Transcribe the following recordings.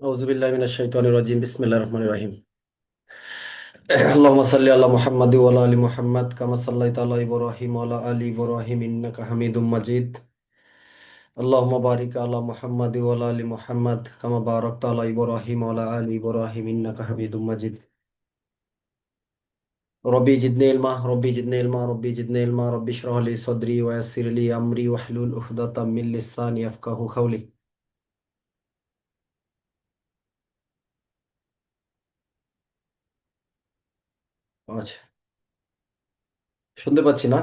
আউযুবিল্লাহি মিনাশ শাইতানির রাজিম বিসমিল্লাহির রহমানির রহিম। আল্লাহুম্মা সাল্লি আলা মুহাম্মাদি ওয়া আলা আলি মুহাম্মাদ কামা সাল্লাইতা আলা ইব্রাহিম ওয়া আলা আলি ইব্রাহিম ইন্নাকা হামিদুম মাজিদ। আল্লাহুম্মা বারিক আলা মুহাম্মাদি ওয়া আলা আলি মুহাম্মাদ কামা বারাকতা আলা ইব্রাহিম ওয়া আলা আলি ইব্রাহিম ইন্নাকা হামিদুম মাজিদ। রব্বি জিদনি ইলমা রব্বি জিদনি ইলমা রব্বি জিদনি ইলমা রব্বি ইশরাহ লি সাদরি ওয়া ইয়াসসির লি আমরি ওয়াহলুল উকদাতাম মিন লিসানি ইয়াফকাহু কাওলি। আচ্ছা, শুনতে পাচ্ছি না?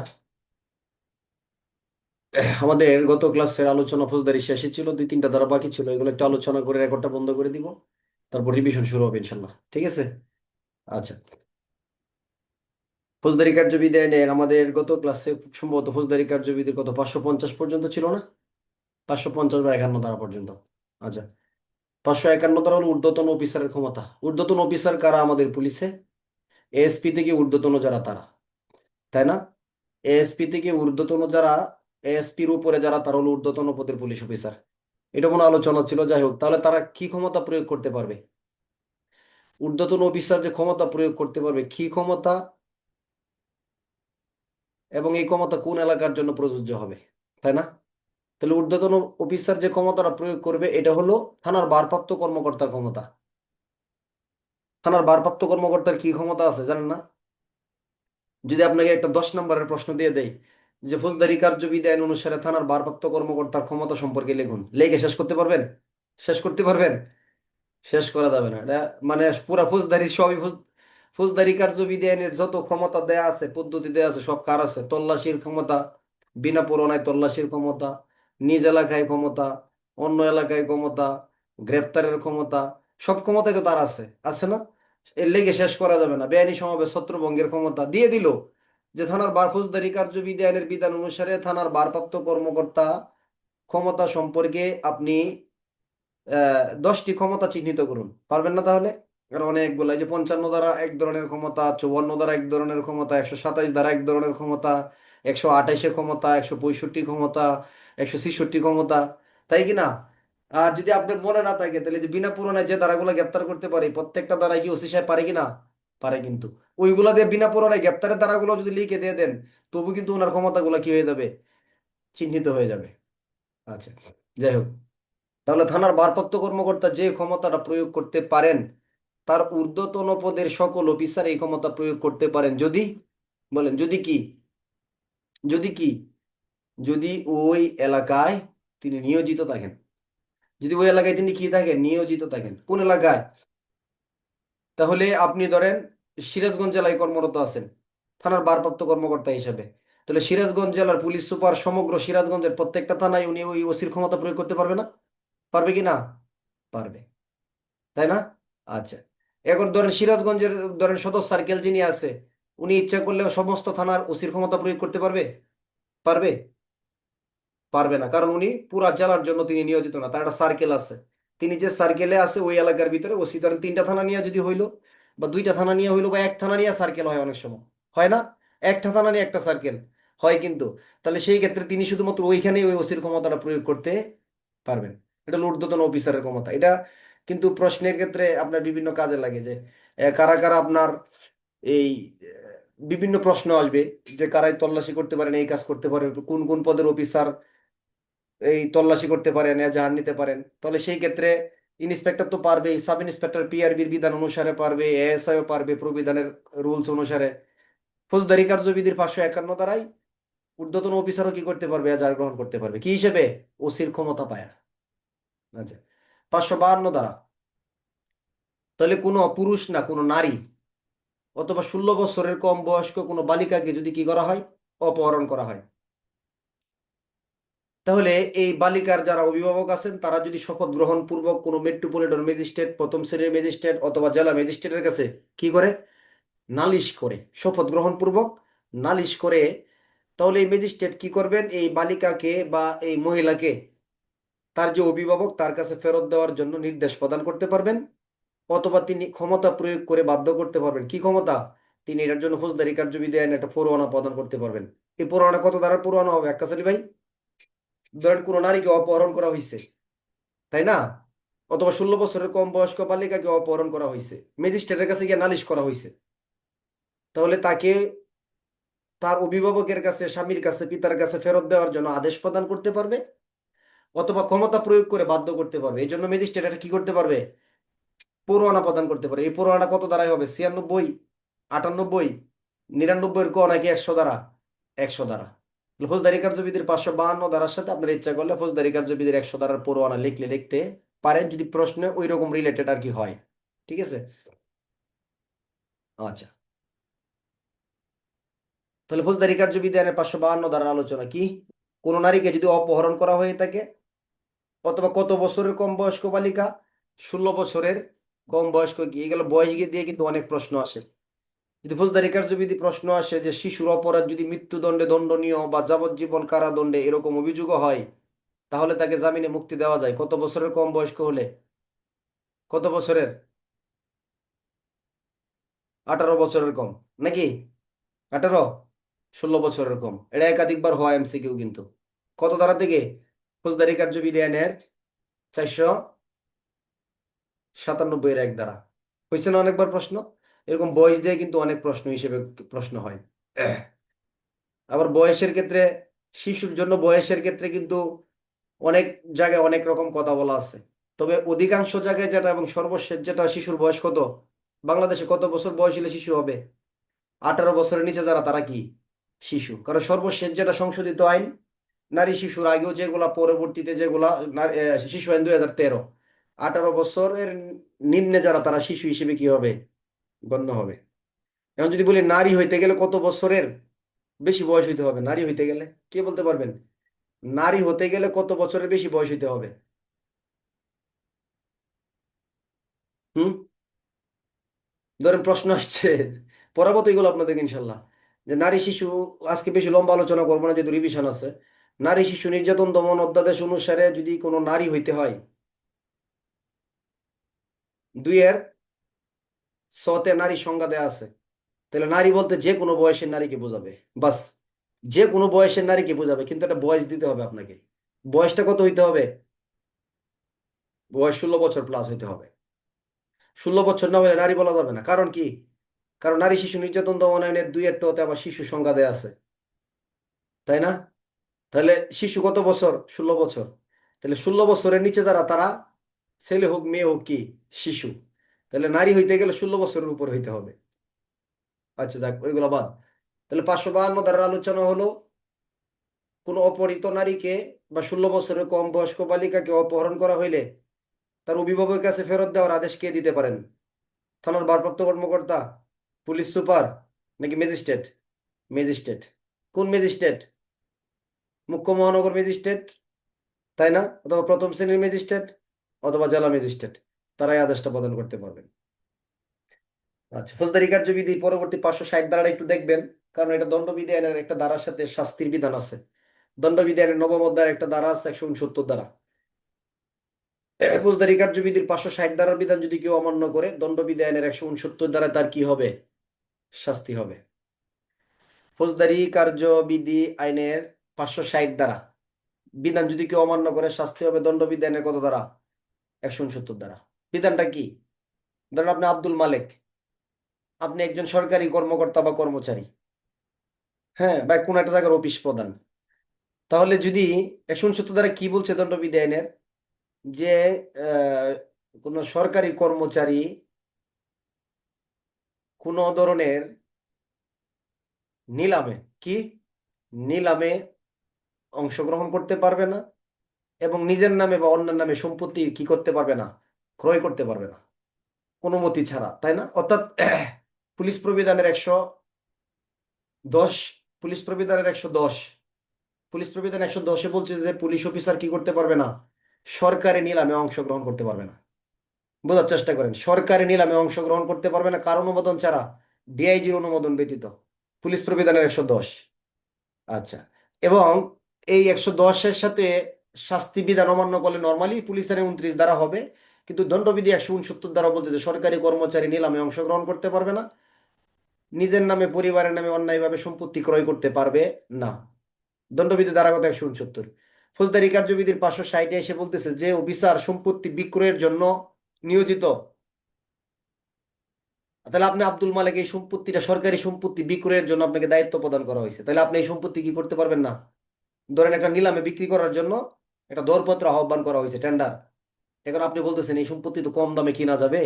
আমাদের গত ক্লাসের আলোচনা ফৌজদারি শেষে ছিল, দুই তিনটা ধারা বাকি ছিল, এগুলো একটু আলোচনা করে রেকর্ডটা বন্ধ করে দিব। তারপর রিভিশন শুরু হবে ইনশাল্লাহ, ঠিক আছে? আচ্ছা, ফৌজদারি কার্যবিধি আইনের আমাদের গত ক্লাসে খুব সম্ভবত ফৌজদারি কার্যবিধির কত 550 পর্যন্ত ছিল না? 550 বা 51 ধারা পর্যন্ত। আচ্ছা, 551 ধারা হলো ঊর্ধ্বতন অফিসারের ক্ষমতা। ঊর্ধ্বতন অফিসার কারা আমাদের পুলিশে? এএসপি থেকে ঊর্ধ্বতন যারা তারা, তাই না? এএসপি থেকে ঊর্ধ্বতন যারা, এএসপির উপরে যারা, তারা হলো ঊর্ধ্বতন পদের পুলিশ অফিসার। এটা কোনো আলোচনা ছিল, যাই হোক। তাহলে তারা কি ক্ষমতা প্রয়োগ করতে পারবে? ঊর্ধ্বতন অফিসার যে ক্ষমতা প্রয়োগ করতে পারবে, কি ক্ষমতা এবং এই ক্ষমতা কোন এলাকার জন্য প্রযোজ্য হবে, তাই না? তাহলে ঊর্ধ্বতন অফিসার যে ক্ষমতাটা প্রয়োগ করবে, এটা হলো থানার ভারপ্রাপ্ত কর্মকর্তার ক্ষমতা। থানার ভারপ্রাপ্ত কর্মকর্তার কি ক্ষমতা আছে জানেন না? যদি আপনাকে একটা 10 নম্বরের প্রশ্ন দিয়ে দেয় যে ফৌজদারি কার্যবিধি আইন অনুসারে থানার ভারপ্রাপ্ত কর্মকর্তার ক্ষমতা সম্পর্কে লিখুন, লেখে শেষ করতে পারবেন? শেষ করতে পারবেন? শেষ করা যাবে না। এটা মানে পুরা ফৌজদারি সবই ফৌজদারি কার্যবিধি আইনের যত ক্ষমতা দেয়া আছে, পদ্ধতি দেয়া আছে, সব কার আছে? তল্লাশির ক্ষমতা, বিনা পরোয়ানায় তল্লাশির ক্ষমতা, নিজ এলাকায় ক্ষমতা, অন্য এলাকায় ক্ষমতা, গ্রেপ্তারের ক্ষমতা, সব ক্ষমতা তো তার আছে, আছে না? এর লেগে শেষ করা যাবে না। বেআইনি সমাবেশ ছত্রভঙ্গের ক্ষমতা দিয়ে দিল যে থানার ফৌজদারি কার্যবিধি আইনের বিধান অনুসারে থানার ভারপ্রাপ্ত কর্মকর্তা ক্ষমতা সম্পর্কে আপনি 10টি ক্ষমতা চিহ্নিত করুন। পারবেন না তাহলে? কারণ অনেকগুলো, এই যে 55 দ্বারা এক ধরনের ক্ষমতা, 54 দ্বারা এক ধরনের ক্ষমতা, 127 দ্বারা এক ধরনের ক্ষমতা, 128-এ ক্ষমতা, 165 ক্ষমতা, 166 ক্ষমতা, তাই কি না? আর যদি আপনার মনে না থাকে, তাহলে যে বিনা পরোয়ানায় যে ধারাগুলো গ্রেপ্তার করতে পারে, প্রত্যেকটা দ্বারা কি ওসি সাহেব পারে কি না? পারে কিন্তু। ওইগুলা দিয়ে বিনা পরোয়ানায় গ্রেপ্তারের ধারাগুলো যদি লিখে দিয়ে দেন, তবু কিন্তু ওনার ক্ষমতাগুলো কি হয়ে যাবে? চিহ্নিত হয়ে যাবে। আচ্ছা, যাই হোক। তাহলে থানার ভারপ্রাপ্ত কর্মকর্তা যে ক্ষমতাটা প্রয়োগ করতে পারেন, তার ঊর্ধ্বতন পদের সকল অফিসার এই ক্ষমতা প্রয়োগ করতে পারেন যদি, বলেন যদি কি, যদি কি, যদি ওই এলাকায় তিনি নিয়োজিত থাকেন। যদি ওই এলাকায় তিনি কি থাকেন? নিয়োজিত থাকেন। কোন এলাকায়? তাহলে আপনি ধরেন সিরাজগঞ্জ জেলায় কর্মরত আছেন থানার ভারপ্রাপ্ত কর্মকর্তা হিসেবে। তাহলে সিরাজগঞ্জ জেলার পুলিশ সুপার সমগ্র সিরাজগঞ্জের প্রত্যেকটা থানায় উনি ওই ওসির ক্ষমতা প্রয়োগ করতে পারবে না? পারবে কি না? পারবে, তাই না? আচ্ছা, এখন ধরেন সিরাজগঞ্জের ধরেন সদর সার্কেল যিনি আছে, উনি ইচ্ছা করলে সমস্ত থানার ওসির ক্ষমতা প্রয়োগ করতে পারবে? পারবে? পারবে না, কারণ উনি পুরা জেলার জন্য তিনি নিয়োজিত না, তার একটা সার্কেল আছে। তিনি যে সার্কেলে আছে ওই এলাকার ভিতরে ওসি, ধরেন 3টা থানা নিয়ে যদি হইলো, বা 2টা থানা নিয়ে হইলো, বা এক থানা নিয়ে সার্কেল হয় অনেক সময়, হয় না? একটা থানা নিয়ে একটা সার্কেল হয় কিন্তু। তাহলে সেই ক্ষেত্রে তিনি শুধুমাত্র ওইখানেই ওই ওসির ক্ষমতাটা প্রয়োগ করতে পারবেন। এটা হলো ঊর্ধ্বতন অফিসারের ক্ষমতা। এটা কিন্তু প্রশ্নের ক্ষেত্রে আপনার বিভিন্ন কাজে লাগে যে কারা কারা আপনার এই বিভিন্ন প্রশ্ন আসবে যে কারাই তল্লাশি করতে পারেন, এই কাজ করতে পারেন, কোন কোন পদের অফিসার এই তল্লাশি করতে পারেন, এজাহার নিতে পারেন। তাহলে সেই ক্ষেত্রে ইন্সপেক্টর তো পারবে, সাব ইন্সপেক্টর পিআরবির বিধান অনুসারে পারবে, এএসআইও পারবে প্রবিধানের রুলস অনুসারে। ফৌজদারি কার্যবিধির 551 দ্বারাই ঊর্ধ্বতন অফিসারও কি করতে পারবে? এজাহার গ্রহণ করতে পারবে। কি হিসেবে? ওসির ক্ষমতা পায়। আচ্ছা, 552 দ্বারা, তাহলে কোনো পুরুষ না কোনো নারী অথবা 16 বছরের কম বয়স্ক কোনো বালিকাকে যদি কি করা হয়? অপহরণ করা হয়, তাহলে এই বালিকার যারা অভিভাবক আছেন তারা যদি শপথ গ্রহণ পূর্বক কোনো মেট্রোপলিটন ম্যাজিস্ট্রেট, প্রথম শ্রেণীর ম্যাজিস্ট্রেট অথবা জেলা ম্যাজিস্ট্রেটের কাছে কি করে? নালিশ করে, শপথ গ্রহণ পূর্বক নালিশ করে, তাহলে এই ম্যাজিস্ট্রেট কি করবেন? এই বালিকাকে বা এই মহিলাকে তার যে অভিভাবক তার কাছে ফেরত দেওয়ার জন্য নির্দেশ প্রদান করতে পারবেন, অথবা তিনি ক্ষমতা প্রয়োগ করে বাধ্য করতে পারবেন। কি ক্ষমতা? তিনি এটার জন্য ফৌজদারি কার্যবিধি আইনে একটা পরোয়ানা প্রদান করতে পারবেন। এই পরোয়ানা কত দ্বারা পরোয়ানা হবে? আক্কাস আলী ভাই, ধরেন কোনো নারীকে অপহরণ করা হয়েছে, তাই না? অথবা 16 বছরের কম বয়স্ক বালিকাকে অপহরণ করা হয়েছে, ম্যাজিস্ট্রেটের কাছে গিয়ে নালিশ করা হয়েছে, তাহলে তাকে তার অভিভাবকের কাছে, স্বামীর কাছে, পিতার কাছে ফেরত দেওয়ার জন্য আদেশ প্রদান করতে পারবে, অথবা ক্ষমতা প্রয়োগ করে বাধ্য করতে পারবে। এই জন্য ম্যাজিস্ট্রেট এটা কি করতে পারবে? পরোয়ানা প্রদান করতে পারে। এই পরোয়ানা কত দ্বারাই হবে? 96, 98, 99 ক নাকি 100 দ্বারা? 100 দ্বারা। ফৌজদারি কার্যবিধির 552 ধারার সাথে আপনার ইচ্ছা করলে ফৌজদারি কার্যবিধির 100 ধারার পরোয়ানা লিখতে পারেন, যদি প্রশ্নে ওই রকম রিলেটেড আর কি হয়। ঠিক আছে। আচ্ছা, তাহলে ফৌজদারি কার্যবিধি আইনের 552 ধারার আলোচনা কি? কোন নারীকে যদি অপহরণ করা হয়ে থাকে, অথবা কত বছরের কম বয়স্ক বালিকা? 16 বছরের কম বয়স্ক। কি এগুলো বয়স দিয়ে কিন্তু অনেক প্রশ্ন আসে। যদি ফৌজদারি কার্যবিধি প্রশ্ন আসে যে শিশুর অপরাধ যদি মৃত্যুদণ্ডে দণ্ডনীয় বা যাবজ্জীবন কারাদণ্ডে এরকম অভিযোগ হয়, তাহলে তাকে জামিনে মুক্তি দেওয়া যায় কত বছরের কম বয়স্ক হলে? কত বছরের? 18 বছরের কম নাকি? 18, 16 বছরের কম। এটা একাধিকবার হয় এমসিকিউ কিন্তু। কত ধারা থেকে? ফৌজদারি কার্যবিধি আইনের 497-1 ধারা। হয়েছে না অনেকবার প্রশ্ন? এরকম বয়স দিয়ে কিন্তু অনেক প্রশ্ন হিসেবে প্রশ্ন হয়। আবার বয়সের ক্ষেত্রে, শিশুর জন্য বয়সের ক্ষেত্রে কিন্তু অনেক জায়গায় অনেক রকম কথা বলা আছে। তবে অধিকাংশ জায়গায় যেটা এবং সর্বশেষ যেটা, শিশুর বয়স কত? বাংলাদেশে কত বছর বয়স হলে শিশু হবে? 18 বছরের নিচে যারা, তারা কি শিশু? কারণ সর্বশেষ যেটা সংশোধিত আইন, নারী শিশুর আগেও যেগুলা, পরবর্তীতে যেগুলা, শিশু আইন 2013, 18 বছরের নিম্নে যারা, তারা শিশু হিসেবে কি হবে? গণ্য হবে। এখন যদি বলি নারী হইতে গেলে কত বছরের বেশি বয়স হইতে হবে? নারী হইতে গেলে কে বলতে পারবেন? নারী হতে গেলে কত বছরের বেশি বয়স হইতে হবে? হুম? ধরেন প্রশ্ন আসছে, পড়াবো তো এগুলো আপনাদের ইনশাল্লাহ, যে নারী শিশু, আজকে বেশি লম্বা আলোচনা করবো না যেহেতু রিভিশন আছে। নারী শিশু নির্যাতন দমন অধ্যাদেশ অনুসারে যদি কোনো নারী হইতে হয়, 2-এর 6-তে নারী সংজ্ঞা দেয়া আছে। তাহলে নারী বলতে যে কোনো বয়সের নারীকে বোঝাবে। বাস, যে কোনো বয়সের নারীকে বোঝাবে, কিন্তু একটা বয়স দিতে হবে আপনাকে। বয়সটা কত হইতে হবে? বয়স 16 বছর প্লাস হইতে হবে। 16 বছর না হলে নারী বলা যাবে না। কারণ কি? কারণ নারী শিশু নির্যাতন দমন আইনের 2-এর 2-তে আবার শিশু সংজ্ঞা দেয়া আছে, তাই না? তাহলে শিশু কত বছর? 16 বছর। তাহলে 16 বছরের নিচে যারা, তারা ছেলে হোক মেয়ে হোক কি শিশু। তাহলে নারী হইতে গেলে 16 বছরের উপর হইতে হবে। আচ্ছা, যাক ওইগুলো বাদ। তাহলে 552 ধারার আলোচনা হলো, কোনো অপহৃত নারীকে বা 16 বছরের কম বয়স্ক বালিকাকে অপহরণ করা হইলে তার অভিভাবকের কাছে ফেরত দেওয়ার আদেশ কে দিতে পারেন? থানার ভারপ্রাপ্ত কর্মকর্তা, পুলিশ সুপার, নাকি ম্যাজিস্ট্রেট? ম্যাজিস্ট্রেট। কোন ম্যাজিস্ট্রেট? মুখ্য মহানগর ম্যাজিস্ট্রেট, তাই না? অথবা প্রথম শ্রেণীর ম্যাজিস্ট্রেট, অথবা জেলা ম্যাজিস্ট্রেট। তারাই আদেশটা প্রদান করতে পারবেন। আচ্ছা, ফৌজদারি কার্যবিধি পরবর্তী 560 ধারাটা একটু দেখবেন, কারণ এটা দণ্ডবিধি আইনের একটা ধারার সাথে শাস্তির বিধান আছে। দণ্ডবিধি আইনের 9ম অধ্যায়ের একটা ধারা আছে, 169 ধারা। ফৌজদারি কার্যবিধির 560 ধারার বিধান যদি কেউ অমান্য করে, দণ্ডবিধি আইনের 169 ধারায় তার কি হবে? শাস্তি হবে। ফৌজদারি কার্যবিধি আইনের 560 ধারা বিধান যদি কেউ অমান্য করে, শাস্তি হবে দণ্ডবিধি আইনের কত ধারা? 169 ধারা। বিধানটা কি? ধরেন আপনি আব্দুল মালেক, আপনি একজন সরকারি কর্মকর্তা বা কর্মচারী, হ্যাঁ, বা কোন একটা জায়গার অফিস প্রধান। তাহলে যদি 169 ধারা কি বলছে দণ্ডবিধি আইনের, যে আহ, কোনো সরকারি কর্মচারী কোনো ধরনের নিলামে, কি নিলামে অংশগ্রহণ করতে পারবে না, এবং নিজের নামে বা অন্যের নামে সম্পত্তি কি করতে পারবে না? ক্রয় করতে পারবে না অনুমতি ছাড়া, তাই না? অর্থাৎ পুলিশ প্রবিধানের 110, পুলিশ প্রবিধানের 110, পুলিশ প্রবিধান 110-এ বলছে যে পুলিশ অফিসার কি করতে পারবে না? সরকারি নিলামে অংশগ্রহণ করতে পারবে না। বোঝার চেষ্টা করেন, সরকারি নিলামে অংশগ্রহণ করতে পারবে না কার অনুমোদন ছাড়া? ডিআইজির অনুমোদন ব্যতীত। পুলিশ প্রবিধানের 110। আচ্ছা, এবং এই 110-এর সাথে শাস্তি বিধান অমান্য করলে নর্মালি পুলিশের 29 ধারা হবে, কিন্তু দণ্ডবিধি 169 ধারা বলছে যে সরকারি কর্মচারী নিলামে অংশগ্রহণ করতে পারবে না, নিজের নামে পরিবারের নামে অন্যায়ভাবে সম্পত্তি ক্রয় করতে পারবে না। দণ্ডবিধি ধারা কত? 169। ফৌজদারি কার্যবিধির 560 এসে বলতেছে যে অফিসার সম্পত্তি বিক্রয়ের জন্য নিয়োজিত, তাহলে আপনি আব্দুল মালিক এই সম্পত্তিটা সরকারি সম্পত্তি বিক্রয়ের জন্য আপনাকে দায়িত্ব প্রদান করা হয়েছে, তাহলে আপনি এই সম্পত্তি কি করতে পারবেন না? ধরেন একটা নিলামে বিক্রি করার জন্য একটা দরপত্র আহ্বান করা হয়েছে, টেন্ডার। এখন আপনি বলতেছেন এই সম্পত্তি তো কম দামে কিনা যাবে,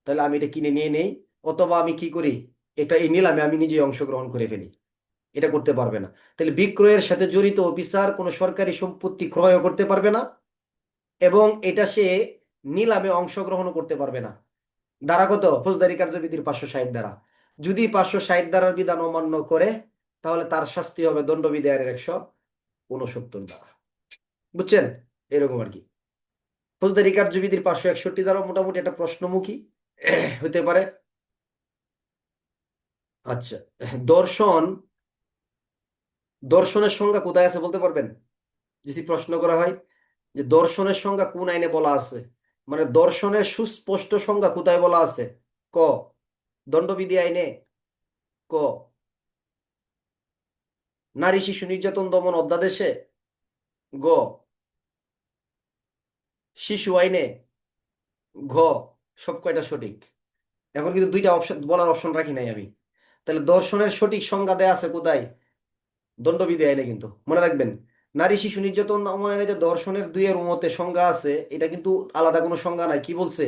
তাহলে আমি এটা কিনে নিয়ে নেই, অথবা আমি কি করি, এটা এই নিলামে আমি নিজে অংশগ্রহণ করে ফেলি। এটা করতে পারবে না। তাহলে বিক্রয়ের সাথে জড়িত অফিসার কোনো সরকারি সম্পত্তি ক্রয়ও করতে পারবে না, এবং এটা সে নিলামে অংশগ্রহণও করতে পারবে না। ধারা কত? ফৌজদারি কার্যবিধির 560 ধারা। যদি 560 ধারার বিধান অমান্য করে, তাহলে তার শাস্তি হবে দণ্ডবিধি আইনের 169 ধারা। বুঝছেন? এরকম আর কি। ফৌজদারি কার্যবিধির 561 ধারা মোটামুটি একটা প্রশ্নমুখী হতে পারে। আচ্ছা, দর্শন, দর্শনের সংজ্ঞা কোথায় আছে বলতে পারবেন? যদি প্রশ্ন করা হয় যে দর্শনের সংজ্ঞা কোন আইনে বলা আছে, মানে দর্শনের সুস্পষ্ট সংজ্ঞা কোথায় বলা আছে? ক, দণ্ডবিধি আইনে। ক, নারী শিশু নির্যাতন দমন অধ্যাদেশে। গ, শিশু আইনে। ঘ, সব কয়টা সঠিক? এখন কিন্তু দুইটা অপশন বলার অপশন রাখি নাই আমি। তাহলে দর্শনের সঠিক সংজ্ঞা দেয়া আছে কোথায়? দণ্ডবিধি আইনে। কিন্তু মনে রাখবেন, নারী শিশু নির্যাতন দমন আইনে যে দর্শনের 2 এর মতে সংজ্ঞা আছে, এটা কিন্তু আলাদা কোনো সংজ্ঞা নাই। কি বলছে?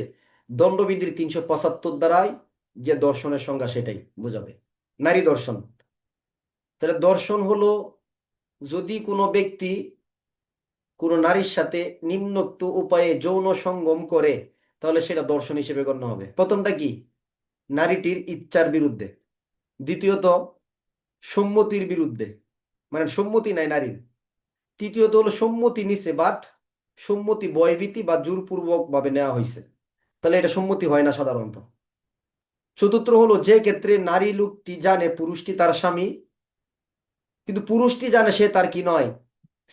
দণ্ডবিধির 375 দ্বারাই যে দর্শনের সংজ্ঞা সেটাই বোঝাবে, নারী দর্শন। তাহলে দর্শন হলো যদি কোনো ব্যক্তি কোনো নারীর সাথে নিম্নোক্ত উপায়ে যৌন সঙ্গম করে, তাহলে সেটা দর্শন হিসেবে গণ্য হবে। প্রথমটা কি? নারীটির ইচ্ছার বিরুদ্ধে। দ্বিতীয়ত, সম্মতির বিরুদ্ধে, মানে সম্মতি নাই নারীর। তৃতীয়ত হলো সম্মতি নিছে, বাট সম্মতি ভয়ভীতি বা জোরপূর্বক ভাবে নেওয়া হয়েছে, তাহলে এটা সম্মতি হয় না সাধারণত। চতুর্থ হলো যে ক্ষেত্রে নারী লোকটি জানে পুরুষটি তার স্বামী, কিন্তু পুরুষটি জানে সে তার কি নয়,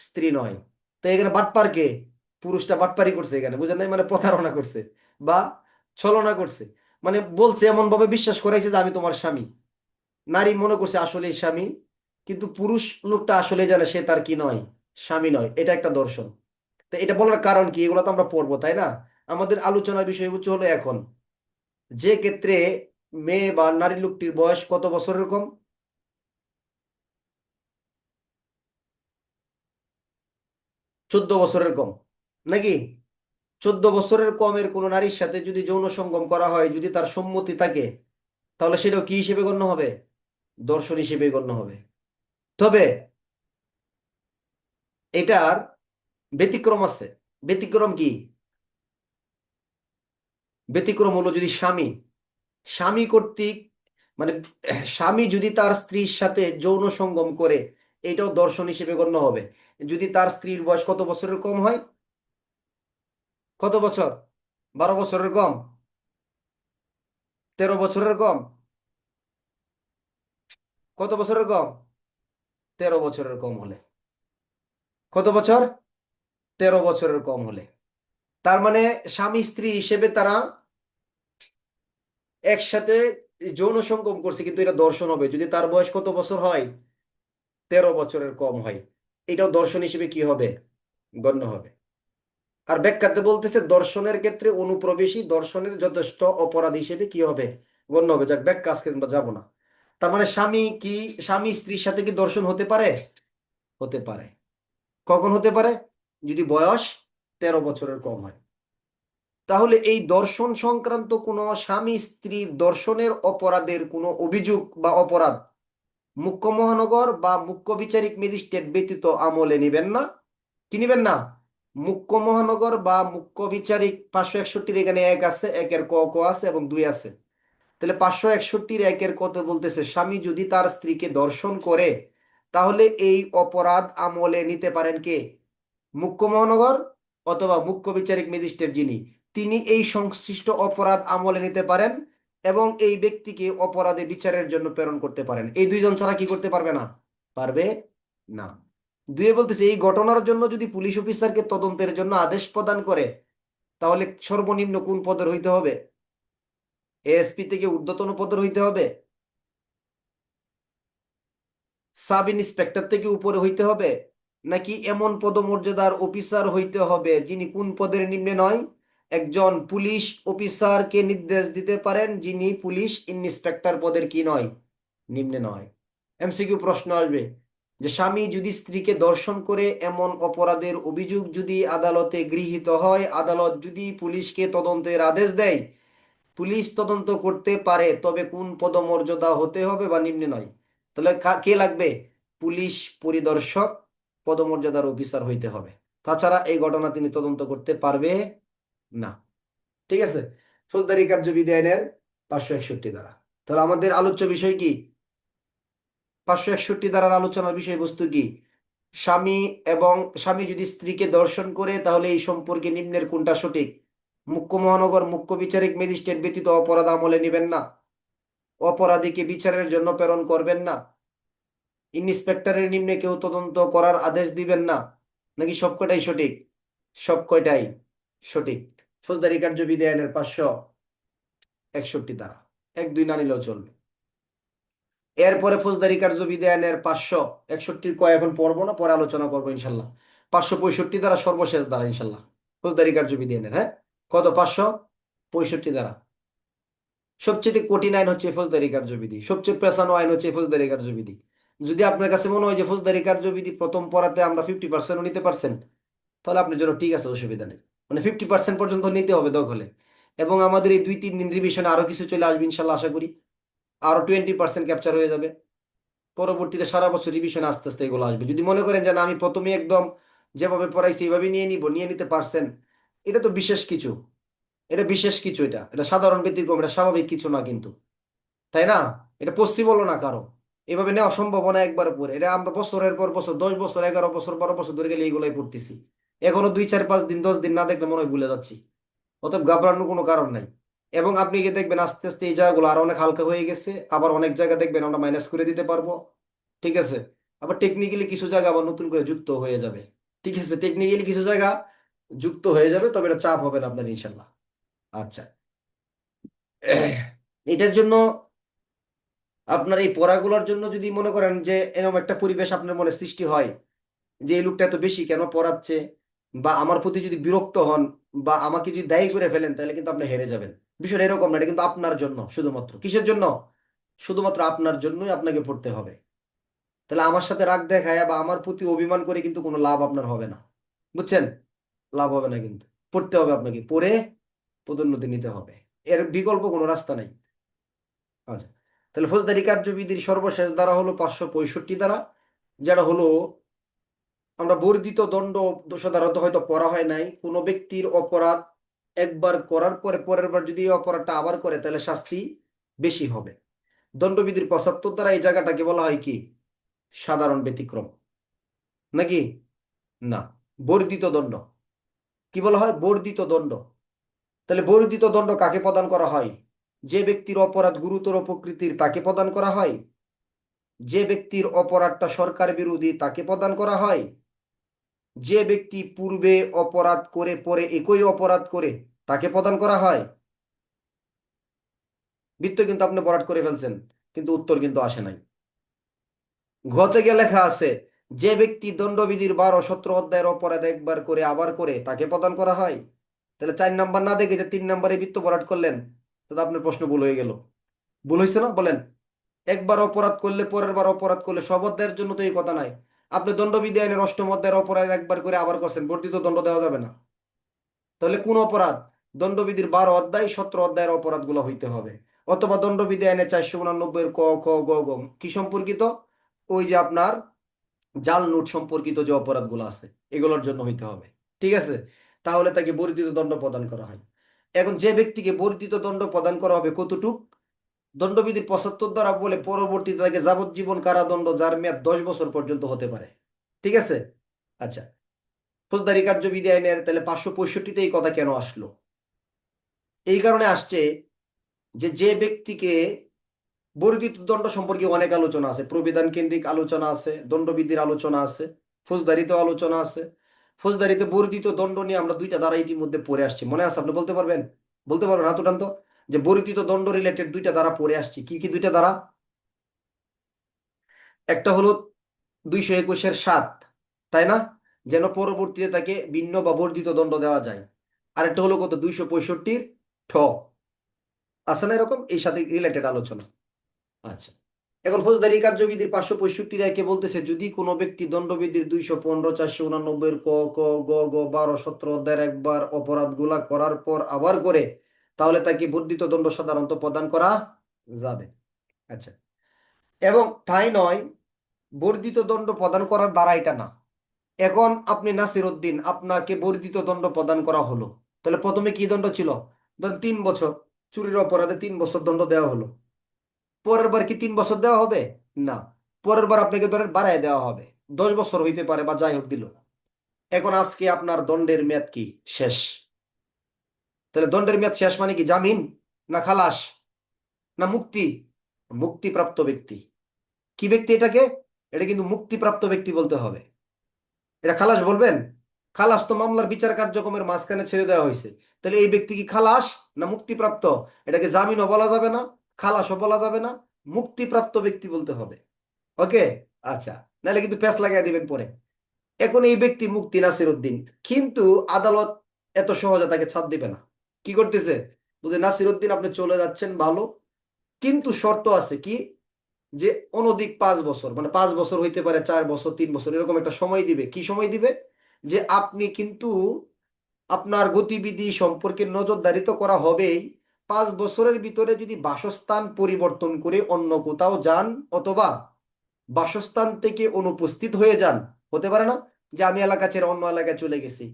স্ত্রী নয়। তো এখানে বাটপার কে? পুরুষটা বাটপারি করছে এখানে, বুঝেন নাই? মানে প্রতারণা করছে বা ছলনা করছে। মানে বলছে, এমন ভাবে বিশ্বাস করাইছে যে আমি তোমার স্বামী। নারী মনে করছে আসলে স্বামী, কিন্তু পুরুষ লোকটা আসলে জানে সে তার কি নয়, স্বামী নয়। এটা একটা দর্শন। তো এটা বলার কারণ কি? এগুলো তো আমরা পড়বো, তাই না? আমাদের আলোচনার বিষয় হচ্ছে হলো এখন যে ক্ষেত্রে মেয়ে বা নারী লোকটির বয়স কত বছরের কম? 14 বছরের কম, নাকি? 14 বছরের কমের কোনো নারীর সাথে যদি যৌন সঙ্গম করা হয়, যদি তার সম্মতি থাকে, তাহলে সেটাও কি হিসেবে গণ্য হবে? দর্শন হিসেবে গণ্য হবে। তবে এটার ব্যতিক্রম আছে। ব্যতিক্রম কি? ব্যতিক্রম হলো যদি স্বামী, স্বামী কর্তৃক, মানে স্বামী যদি তার স্ত্রীর সাথে যৌন সঙ্গম করে, এটাও দর্শন হিসেবে গণ্য হবে। যদি তার স্ত্রীর বয়স কত বছরের কম হয়? কত বছর? 12 বছরের কম? 13 বছরের কম? কত বছরের কম? 13 বছরের কম হলে। কত বছর? 13 বছরের কম হলে। তার মানে স্বামী স্ত্রী হিসেবে তারা একসাথে যৌন সঙ্গম করছে, কিন্তু এটা দর্শন হবে যদি তার বয়স কত বছর হয়? 13 বছরের কম হয়। এটাও দর্শন হিসেবে কি হবে? গণ্য হবে। আর ব্যাখ্যাতে বলতেছে দর্শনের ক্ষেত্রে অনুপ্রবেশী দর্শনের যথেষ্ট অপরাধ হিসেবে কি হবে? গণ্য হবে। যাক, ব্যাখ্যা আজকে আমরা যাবো না। তার মানে স্বামী কি, স্বামী স্ত্রীর সাথে কি দর্শন হতে পারে? হতে পারে। কখন হতে পারে? যদি বয়স 13 বছরের কম হয়। তাহলে এই দর্শন সংক্রান্ত কোনো স্বামী স্ত্রীর দর্শনের অপরাধের কোনো অভিযোগ বা অপরাধ মুখ্য মহানগর বা মুখ্য বিচারিক ম্যাজিস্ট্রেট ব্যতীত আমলে নিবেন না। কি নিবেন না? মুখ্য মহানগর বা মুখ্য বিচারিক 561 এখানে 1 আছে, 1-এর ক ক আছে এবং 2 আছে। তাহলে 561-এর 1-এর কত বলতেছে? স্বামী যদি তার স্ত্রীকে দর্শন করে, তাহলে এই অপরাধ আমলে নিতে পারেন কে? মুখ্য মহানগর অথবা মুখ্য বিচারিক ম্যাজিস্ট্রেট যিনি, তিনি এই সংশ্লিষ্ট অপরাধ আমলে নিতে পারেন এবং এই ব্যক্তিকে অপরাধে বিচারের জন্য প্রেরণ করতে পারেন। এই দুইজন ছাড়া কি করতে পারবে না? পারবে না। দুয়ে বলতেছে এই ঘটনার জন্য যদি পুলিশ অফিসারকে তদন্তের জন্য আদেশ প্রদান করে, তাহলে সর্বনিম্ন কোন পদের হইতে হবে? এএসপি থেকে ঊর্ধ্বতন পদের হইতে হবে? সাব ইন্সপেক্টর থেকে উপরে হইতে হবে? নাকি এমন পদমর্যাদার অফিসার হইতে হবে যিনি কোন পদের নিম্নে নয়? একজন পুলিশ অফিসারকে নির্দেশ দিতে পারেন যিনি পুলিশ ইন্সপেক্টর পদের কি নয়, নিম্নে নয়। এমসিকিউ প্রশ্ন আসবে যে স্বামী যদি স্ত্রীকে ধর্ষণ করে এমন অপরাধের অভিযোগ যদি আদালতে গৃহীত হয়, আদালত যদি পুলিশকে তদন্তের আদেশ দেয়, পুলিশ তদন্ত করতে পারে, তবে কোন পদমর্যাদা হতে হবে বা নিম্নে নয়? তাহলে কে লাগবে? পুলিশ পরিদর্শক পদমর্যাদার অফিসার হইতে হবে। তাছাড়া এই ঘটনা তিনি তদন্ত করতে পারবে না। ঠিক আছে? ফৌজদারি কার্যবিধি আইনের 561 ধারা। তাহলে আমাদের আলোচ্য বিষয় কি? 561 ধারার আলোচনার বিষয়বস্তু কি? স্বামী এবং স্বামী যদি স্ত্রীকে ধর্ষণ করে তাহলে এই সম্পর্কে নিম্নের কোনটা সঠিক? মুখ্য মহানগর মুখ্য বিচারিক ম্যাজিস্ট্রেট ব্যতীত অপরাধ আমলে নেবেন না, অপরাধীকে বিচারের জন্য প্রেরণ করবেন না, ইন্সপেক্টরের নিম্নে কেউ তদন্ত করার আদেশ দিবেন না, নাকি সবকটাই সঠিক? সবকটাই সঠিক। ফৌজদারি কার্যবিধি আইনের 561 ধারা, 1 2 না নিলেও চলবে। এরপরে ফৌজদারি কার্যবিধি আইনের 561 কয় এখন পড়বো না, পরে আলোচনা করবো ইনশাল্লাহ। 565 ধারা সর্বশেষ ধারা ইনশাল্লাহ ফৌজদারি কার্যবিধি আইনের। হ্যাঁ, কত? 565 ধারা। সবচেয়ে কঠিন আইন হচ্ছে ফৌজদারি কার্যবিধি, সবচেয়ে পেছানো আইন হচ্ছে ফৌজদারি কার্যবিধি। যদি আপনার কাছে মনে হয় যে ফৌজদারি কার্যবিধি প্রথম পড়াতে আমরা 50% নিতে পারছেন, তাহলে আপনার জন্য ঠিক আছে, অসুবিধা নেই। মানে 50% পর্যন্ত নিতে হবে দখলে। এবং আমাদের এই 2 3 দিন রিভিশনে আরো কিছু চলে আসবে ইনশাল্লাহ, আশা করি আরো 20% ক্যাপচার হয়ে যাবে। পরবর্তীতে সারা বছর রিভিশনে আস্তে আস্তে এগুলো আসবে। যদি মনে করেন যে না, আমি প্রথমে একদম যেভাবে পড়াইছি এইভাবে নিয়ে নিতে পারছেন, এটা তো বিশেষ কিছু, এটা বিশেষ কিছু, এটা এটা সাধারণ ব্যতিক্রম, এটা স্বাভাবিক কিছু না কিন্তু, তাই না? এটা পসিবলও না কারো, এভাবে নেওয়া সম্ভব না একবার পরে। এটা আমরা বছরের পর বছর, 10 বছর, 11 বছর, 12 বছর ধরে গেলে এইগুলাই পড়তেছি। এখনো 2 4 5 দিন 10 দিন না দেখলে মনে হয় ভুলে যাচ্ছি। অতএব ঘাবড়ানোর কোনো কারণ নাই। এবং আপনি কি দেখবেন আস্তে আস্তে এই জায়গাগুলো আরো অনেক হালকা হয়ে গেছে, আবার অনেক জায়গা দেখবেন আমরা মাইনাস করে দিতে পারবো। ঠিক আছে? আবার টেকনিক্যালি কিছু জায়গা আবার নতুন করে যুক্ত হয়ে যাবে। ঠিক আছে, টেকনিক্যালি কিছু জায়গা যুক্ত হয়ে যাবে, তবে এটা চাপ হবে না আপনার ইনশাল্লাহ। আচ্ছা, এটার জন্য আপনার এই পড়াগুলোর জন্য যদি মনে করেন যে এরকম একটা পরিবেশ আপনার মনে সৃষ্টি হয় যে এই লোকটা এত বেশি কেন পড়াচ্ছে, বা আমার প্রতি যদি বিরক্ত হন বা আমাকে যদি দায়ী করে ফেলেন, তাহলে কিন্তু আপনি হেরে যাবেন। বিষয়টা এরকম না, এটা কিন্তু আপনার জন্য শুধুমাত্র। কিসের জন্য? শুধুমাত্র আপনার জন্যই আপনাকে পড়তে হবে। তাহলে আমার সাথে রাগ দেখায় বা আমার প্রতি অভিমান করে কিন্তু কোনো লাভ আপনার হবে না। বুঝছেন? লাভ হবে না কিন্তু। পড়তে হবে আপনাকে, পড়ে পদোন্নতি নিতে হবে। এর বিকল্প কোনো রাস্তা নাই। আচ্ছা, তাহলে ফৌজদারি কার্যবিধির সর্বশেষ ধারা হলো 565 ধারা, যেটা হলো আমরা বর্ধিত দণ্ড ধারা তো হয়তো পড়া হয় নাই। কোনো ব্যক্তির অপরাধ একবার করার পরে পরের বার যদি এই অপরাধটা আবার করে তাহলে শাস্তি বেশি হবে। দণ্ডবিধির 75 ধারা এই জায়গাটাকে বলা হয় কি? সাধারণ ব্যতিক্রম, নাকি? না, বর্ধিত দণ্ড। কি বলা হয়? বর্ধিত দণ্ড। তাহলে বর্ধিত দণ্ড কাকে প্রদান করা হয়? যে ব্যক্তির অপরাধ গুরুতর প্রকৃতির তাকে প্রদান করা হয়, যে ব্যক্তির অপরাধটা সরকার বিরোধী তাকে প্রদান করা হয়, যে ব্যক্তি পূর্বে অপরাধ করে পরে একই অপরাধ করে তাকে প্রদান করা হয়। বৃত্ত কিন্তু আপনি ভরাট করে ফেলছেন, কিন্তু উত্তর কিন্তু আসে নাই। ঘতে গিয়ে লেখা আছে যে ব্যক্তি দণ্ডবিধির 12 17 অধ্যায়ের অপরাধ একবার করে আবার করে তাকে প্রদান করা হয়। তাহলে 4 নাম্বার না দেখে যে 3 নাম্বারে বৃত্ত ভরাট করলেন, তাহলে আপনার প্রশ্ন ভুল হয়ে গেল। ভুল হয়েছে না বলেন? একবার অপরাধ করলে পরের বার অপরাধ করলে সব অধ্যায়ের জন্য তো এই কথা নাই। আপনি দণ্ডবিধি আইনের 8ম অধ্যায়ের অপরাধ একবার করে আবার করছেন, বর্ধিত দণ্ড দেওয়া যাবে না। তাহলে কোন অপরাধ? দণ্ডবিধির 12 অধ্যায় 17 অধ্যায়ের অপরাধগুলো হইতে হবে। অথবা দণ্ডবিধি আইনের 489 ক খ গ ঘ কি সম্পর্কিত? ওই যে আপনার জাল নোট সম্পর্কিত যে অপরাধগুলো আছে এগুলোর জন্য হইতে হবে। ঠিক আছে? তাহলে তাকে বর্ধিত দণ্ড প্রদান করা হয়। এখন যে ব্যক্তিকে বর্ধিত দণ্ড প্রদান করা হবে কতটুক? দণ্ডবিধির 75 ধারা বলে পরবর্তীতে তাকে যাবজ্জীবন কারাদণ্ড যার মেয়াদ 10 বছর পর্যন্ত হতে পারে। ঠিক আছে? আচ্ছা, ফৌজদারি কার্যবিধি আইনের তাহলে 565-তে এই কথা কেন আসলো? এই কারণে আসছে যে যে ব্যক্তিকে বর্ধিত দণ্ড সম্পর্কে অনেক আলোচনা আছে, প্রবিধান কেন্দ্রিক আলোচনা আছে, দণ্ডবিধির আলোচনা আছে, ফৌজদারিতেও আলোচনা আছে। ফৌজদারিতে বর্ধিত দণ্ড নিয়ে আমরা 2টা ধারা ইতিমধ্যে পড়ে আসছি, মনে আছে? আপনি বলতে পারবেন? বলতে পারবেন হাত উঠান তো। যে বর্ধিত দণ্ড রিলেটেড 2টা ধারা পড়ে আসছি। কি কি 2টা ধারা? একটা হলো 221-এর 7, তাই না? যেন পরবর্তীতে তাকে ভিন্ন বা বর্ধিত দণ্ড দেওয়া যায়। আরেকটা হলো কত, 265 ঠ, আছে না এরকম, এই সাথে রিলেটেড আলোচনা। আচ্ছা, এখন ফৌজদারি কার্যবিধির 565 বলতেছে, যদি কোনো ব্যক্তি দণ্ডবিধির 215, 489 ক, ক, গ, 12, 17 অধ্যায়ের একবার অপরাধ গুলা করার পর আবার করে, তাহলে তাকে বর্ধিত দণ্ড সাধারণত প্রদান করা যাবে। আচ্ছা, এবং তাই নয়, বর্ধিত দণ্ড প্রদান করার দ্বারা এটা না। এখন আপনি নাসির উদ্দিন, আপনাকে বর্ধিত দণ্ড প্রদান করা হলো, তাহলে প্রথমে কি দণ্ড ছিল? ধরেন 3 বছর, চুরির অপরাধে 3 বছর দণ্ড দেওয়া হলো। পরের বার কি 3 বছর দেওয়া হবে? না, পরের বার আপনাকে ধরেন বাড়ায় দেওয়া হবে, 10 বছর হইতে পারে বা যাই হোক দিল। এখন আজকে আপনার দণ্ডের মেয়াদ কি শেষ। তাহলে দণ্ডের মেয়াদ শেষ মানে কি জামিন, না খালাস, না মুক্তি? মুক্তিপ্রাপ্ত ব্যক্তি। কি ব্যক্তি এটাকে? এটা কিন্তু মুক্তিপ্রাপ্ত ব্যক্তি বলতে হবে। এটা খালাস বলবেন? খালাস তো মামলার বিচার কার্যক্রমের মাঝখানে ছেড়ে দেওয়া হয়েছে। তাহলে এই ব্যক্তি কি খালাস না মুক্তিপ্রাপ্ত? এটাকে জামিনও বলা যাবে না, খালাসও বলা যাবে না, মুক্তিপ্রাপ্ত ব্যক্তি বলতে হবে। ওকে। আচ্ছা, নাহলে কিন্তু প্যাঁচ লাগাই দিবেন পরে। এখন এই ব্যক্তি মুক্তি নাসির উদ্দিন, কিন্তু আদালত এত সহজে তাকে ছাড় দিবে না। কি করতেছে? বুঝে, নাসির উদ্দিন আপনি চলে যাচ্ছেন ভালো, কিন্তু শর্ত আছে কি, যে অনধিক 5 বছর, মানে 5 বছর হইতে পারে, 4 বছর, 3 বছর, এরকম একটা সময় দিবে। কি সময় দিবে? যে আপনি কিন্তু আপনার গতিবিধি সম্পর্কে নজরদারি তো করা হবেই, 5 বছরের ভিতরে যদি বাসস্থান পরিবর্তন করে অন্য কোথাও যান, অথবা বাসস্থান থেকে অনুপস্থিত হয়ে যান, হতে পারে না যে আমি এলাকা ছেড়ে অন্য এলাকায় চলে গেছি,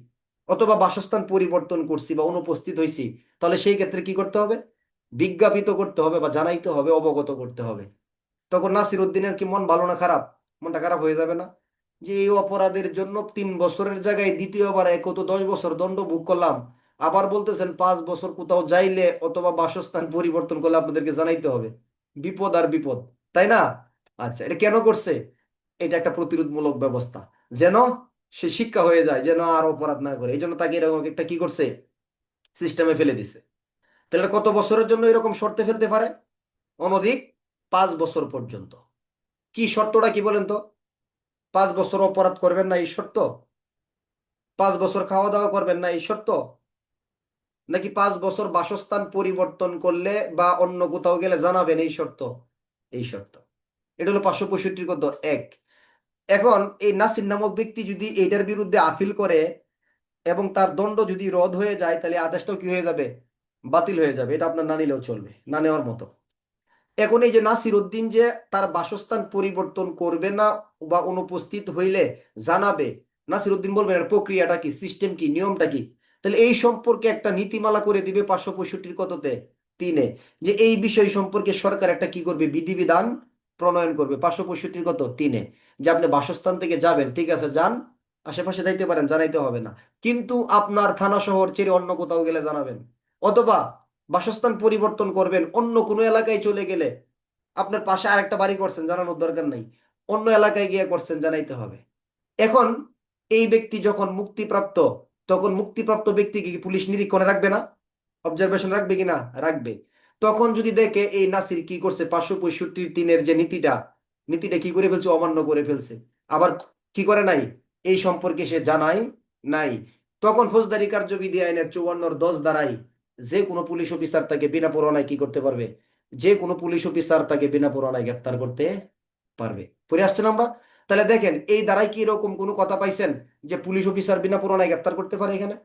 অথবা বাসস্থান পরিবর্তন করছি বা অনুপস্থিত হয়েছি, তাহলে সেই ক্ষেত্রে কি করতে হবে? বিজ্ঞাপিত করতে হবে বা জানাইতে হবে, অবগত করতে হবে। তখন নাসির উদ্দিনের কি মন ভালো না খারাপ? মনটা খারাপ হয়ে যাবে না? যে এই অপরাধের জন্য 3 বছরের জায়গায় দ্বিতীয়বার কত 10 বছর দণ্ড ভোগ করলাম, আবার বলতেছেন 5 বছর কোথাও যাইলে অথবা বাসস্থান পরিবর্তন করলে আপনাদেরকে জানাইতে হবে। বিপদ আর বিপদ, তাই না? আচ্ছা, এটা কেন করছে? এটা একটা প্রতিরোধমূলক ব্যবস্থা, যেন সে শিক্ষা হয়ে যায়, যেন আর অপরাধ না করে। এই জন্য তাকে এরকম একটা কি করছে, সিস্টেমে ফেলে দিছে। তাহলে কত বছরের জন্য এরকম শর্তে ফেলতে পারে? অনধিক 5 বছর পর্যন্ত। কি শর্তটা কি বলেন তো? 5 বছর অপরাধ করবেন না এই শর্ত? 5 বছর খাওয়া দাওয়া করবেন না এই শর্ত? নাকি 5 বছর বাসস্থান পরিবর্তন করলে বা অন্য কোথাও গেলে জানাবেন এই শর্ত? এই শর্ত। এটা হলো 565 কত এক। এখন এই নাসির নামক ব্যক্তি যদি এইটার বিরুদ্ধে আপিল করে এবং তার দণ্ড যদি রদ হয়ে যায়, তাহলে আদেশটাও কি হয়ে যাবে? বাতিল হয়ে যাবে। এটা আপনার না নিলেও চলবে, না নেওয়ার মতো। এখন এই যে নাসির উদ্দিন যে তার বাসস্থান পরিবর্তন করবে না বা অনুপস্থিত হইলে জানাবে, নাসির উদ্দিন বলবেন এর প্রক্রিয়াটা কি, সিস্টেম কি, নিয়মটা কি। তাহলে এই সম্পর্কে একটা নীতিমালা করে দিবে 565 কততে, 3-এ, যে এই বিষয় সম্পর্কে সরকার একটা কি করবে, বিধিবিধান প্রণয়ন করবে। 565 কত, 3-এ, যে আপনি বাসস্থান থেকে যাবেন, ঠিক আছে যান, আশেপাশে যাইতে পারেন, জানাইতে হবে না, কিন্তু আপনার থানা শহর ছেড়ে অন্য কোথাও গেলে জানাবেন, অথবা বাসস্থান পরিবর্তন করবেন অন্য কোনো এলাকায় চলে গেলে, আপনার পাশে আরেকটা বাড়ি করছেন, জানানোর দরকার নাই, অন্য এলাকায় গিয়ে করছেন, জানাইতে হবে। এখন এই ব্যক্তি যখন মুক্তিপ্রাপ্ত, তখন মুক্তিপ্রাপ্ত ব্যক্তিকে কি পুলিশ নিরীক্ষণে রাখবে না? অবজারভেশন রাখবে কিনা? রাখবে। তখন যদি দেখে এই নাসির কি করছে, 565-3-এর যে নীতিটা, নীতিটা কি করে ফেলছে, অমান্য করে ফেলছে, আবার কি করে নাই, এই সম্পর্কে সে জানাই নাই, তখন ফৌজদারি কার্যবিধি আইনের 54-10 দ্বারাই যে কোনো পুলিশ অফিসার তাকে বিনা পরোয়ানায় কি করতে পারবে, যে কোনো পুলিশ অফিসার তাকে বিনা পরোয়ানায় গ্রেপ্তার করতে পারবে। পড়ে আসছেন আমরা? তাহলে দেখেন এই দ্বারাই কি এরকম কোনো কথা পাইছেন যে পুলিশ অফিসার বিনা পরোয়ানায় গ্রেপ্তার করতে পারে? এখানে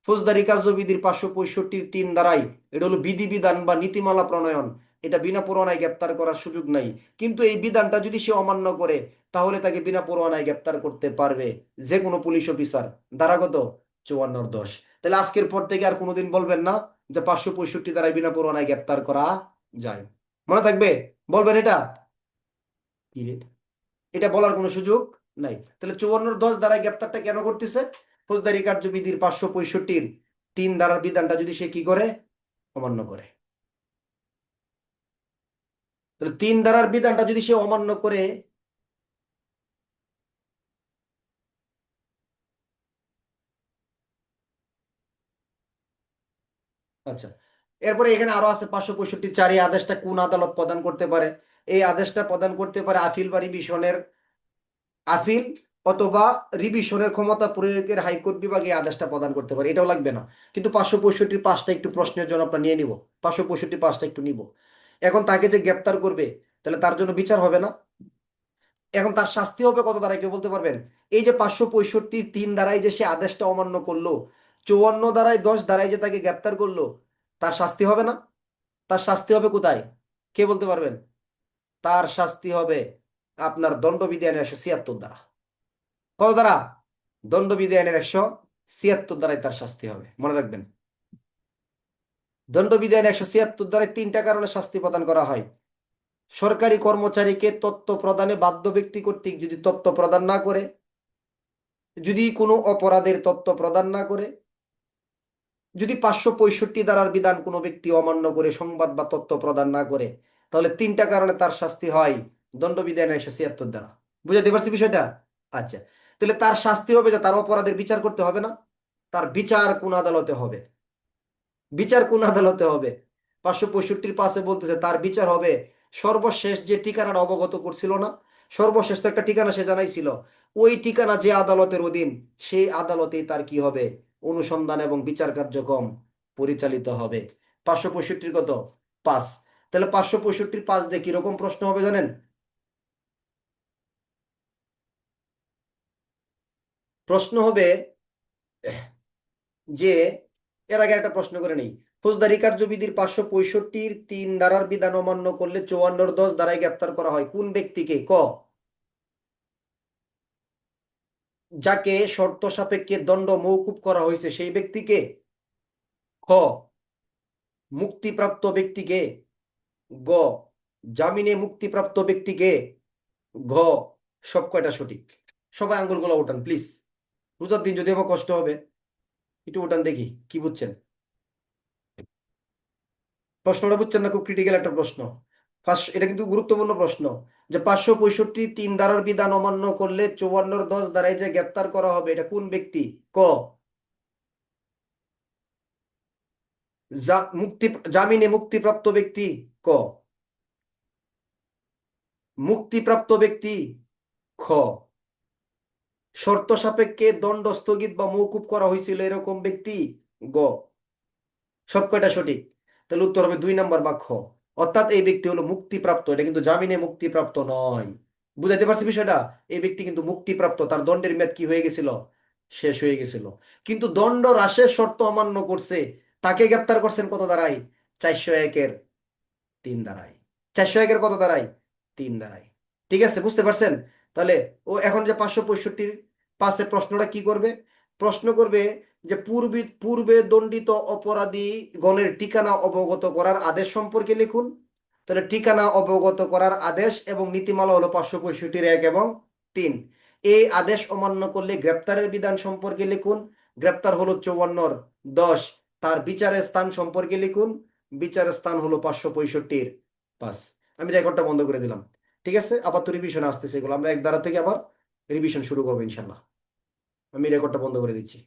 ফৌজদারি কার্যবিধির 565-3 দ্বারাই, এটা হলো বিধিবিধান বা নীতিমালা প্রণয়ন, এটা বিনা পরোয়ানায় গ্রেপ্তার করার সুযোগ নাই। কিন্তু এই বিধানটা যদি সে অমান্য করে, তাহলে তাকে বিনা পরোয়ানায় গ্রেপ্তার করতে পারবে যে কোনো পুলিশ অফিসার। ধারাগত 54-10। তাহলে আজকের পর থেকে আর কোনোদিন বলবেন না যে 565 দ্বারাই বিনা পরোয়ানায় গ্রেপ্তার করা যায়। মনে থাকবে? বলবেন এটা? কি রে? এটা বলার কোনো সুযোগ নাই। তাহলে 54-10 দ্বারা গ্রেপ্তারটা কেন করতেছে? ফৌজদারি কার্যবিধির 565-3 ধারার বিধানটা যদি সে কি করে, অমান্য করে। তাহলে 3 ধারার বিধানটা যদি সে অমান্য করে, আচ্ছা, এরপরে এখানে আরো আছে 565-4, এই আদেশটা কোন আদালত প্রদান করতে পারে? এই আদেশটা প্রদান করতে পারে আপিল বা রিভিশনের আপিল অথবা রিভিশনের ক্ষমতা প্রয়োগের হাইকোর্ট বিভাগে এই আদেশটা প্রদান করতে পারে, এটাও লাগবে না। কিন্তু 565 পাঁচটা একটু প্রশ্নের জন্য আমরা নিয়ে নিব, 565 পাঁচটা একটু নিব। এখন তাকে যে গ্রেপ্তার করবে, তাহলে তার জন্য বিচার হবে না? এখন তার শাস্তি হবে কত দ্বারাই, কেউ বলতে পারবেন? এই যে 565 দ্বারাই যে সে আদেশটা অমান্য করলো, 54 দ্বারাই 10 দ্বারাই যে তাকে গ্রেপ্তার করলো, তার শাস্তি হবে না? তার শাস্তি হবে কোথায়, কে বলতে পারবেন? তার শাস্তি হবে আপনার দণ্ডবিধি আইনের 176 দ্বারা। কত দ্বারা? দণ্ডবিধি আইনের 176 দ্বারাই তার শাস্তি হবে, মনে রাখবেন। দণ্ডবিধি আইন 176 দ্বারাই তিনটা কারণে শাস্তি প্রদান করা হয়। সরকারি কর্মচারীকে তথ্য প্রদানে বাধ্য ব্যক্তি কর্তৃক যদি তথ্য প্রদান না করে, যদি কোনো অপরাধের তথ্য প্রদান না করে, যদি 565 ধারার বিধান কোনো ব্যক্তি অমান্য করে সংবাদ বা তথ্য প্রদান না করে, তাহলে তিনটা কারণে তার শাস্তি হয় দণ্ডবিধান 176 দ্বারা। বুঝাতে পারছি বিষয়টা? আচ্ছা, তাহলে তার শাস্তি হবে যে তার অপরাধের বিচার করতে হবে না, তার বিচার কোন আদালতে হবে? বিচার কোন আদালতে হবে? 565 বলতেছে তার বিচার হবে সর্বশেষ যে ঠিকানাটা অবগত করছিল না, সর্বশেষ তো একটা ঠিকানা সে জানাইছিল, ওই ঠিকানা যে আদালতের অধীন, সেই আদালতেই তার কি হবে, অনুসন্ধান এবং বিচার কার্যক্রম পরিচালিত হবে। 565 কত? 5। তাহলে 565 দিয়ে কিরকম প্রশ্ন হবে জানেন? প্রশ্ন হবে যে, এর আগে একটা প্রশ্ন করে নেই। ফৌজদারি কার্যবিধির 565 ধারার বিধান অমান্য করলে 54 ধারায় গ্রেপ্তার করা হয় কোন ব্যক্তিকে? ক, যাকে শর্ত সাপেক্ষে দণ্ড মওকুফ করা হয়েছে সেই ব্যক্তিকে। খ, মুক্তিপ্রাপ্ত ব্যক্তিকে। গ, জামিনে মুক্তিপ্রাপ্ত ব্যক্তিকে। ঘ, সব কয়টা সঠিক? সবাই আঙ্গুলগুলো উঠান প্লিজ। রোজার দিন যদি আমার কষ্ট হবে, একটু উঠান দেখি কি বুঝছেন। প্রশ্নটা বুঝছেন না? খুব ক্রিটিক্যাল একটা প্রশ্ন। এটা কিন্তু গুরুত্বপূর্ণ প্রশ্ন, যে 565 ধারার বিধান অমান্য করলে 54 ধারায় যে গ্রেপ্তার করা হবে, এটা কোন ব্যক্তি? ক, মুক্তি, জামিনে মুক্তিপ্রাপ্ত ব্যক্তি। ক, মুক্তিপ্রাপ্ত ব্যক্তি। খ, শর্ত সাপেক্ষে দণ্ড স্থগিত বা মওকুফ করা হয়েছিল এরকম ব্যক্তি। গ, সব কয়টা সঠিক? তাহলে উত্তর হবে 2 নম্বর বা খ। অর্থাৎ এই ব্যক্তি হলো মুক্তিপ্রাপ্ত, এটা কিন্তু জামিনে মুক্তিপ্রাপ্ত নয়। বুঝাইতে পারছি বিষয়টা? এই ব্যক্তি কিন্তু মুক্তিপ্রাপ্ত, তার দণ্ডের মেয়াদ কি হয়ে গেছিল, শেষ হয়ে গেছিল। কিন্তু দণ্ড হ্রাসের শর্ত অমান্য করছে, তাকে গ্রেপ্তার করছেন কত ধারায়? 401-3 ধারায়। 401 কত ধারায়? 3 ধারায়। ঠিক আছে, বুঝতে পারছেন? তাহলে ও এখন যে 565 প্রশ্নটা কি করবে? প্রশ্ন করবে যে পূর্বে পূর্বে দণ্ডিত অপরাধী গণের ঠিকানা অবগত করার আদেশ সম্পর্কে লিখুন। তাহলে ঠিকানা অবগত করার আদেশ এবং নীতিমালা হলো 565-1 এবং 3। এই আদেশ অমান্য করলে গ্রেপ্তারের বিধান সম্পর্কে লিখুন। গ্রেপ্তার হলো 54-10। তার বিচারের স্থান সম্পর্কে লিখুন। বিচারের স্থান হলো 565-5। আমি রেকর্ডটা বন্ধ করে দিলাম। ঠিক আছে, আবার তো রিভিশন আসতেছে এগুলো, আমরা 1 ধারা থেকে আবার রিভিশন শুরু করবো ইনশাল্লাহ। আমি রেকর্ডটা বন্ধ করে দিচ্ছি।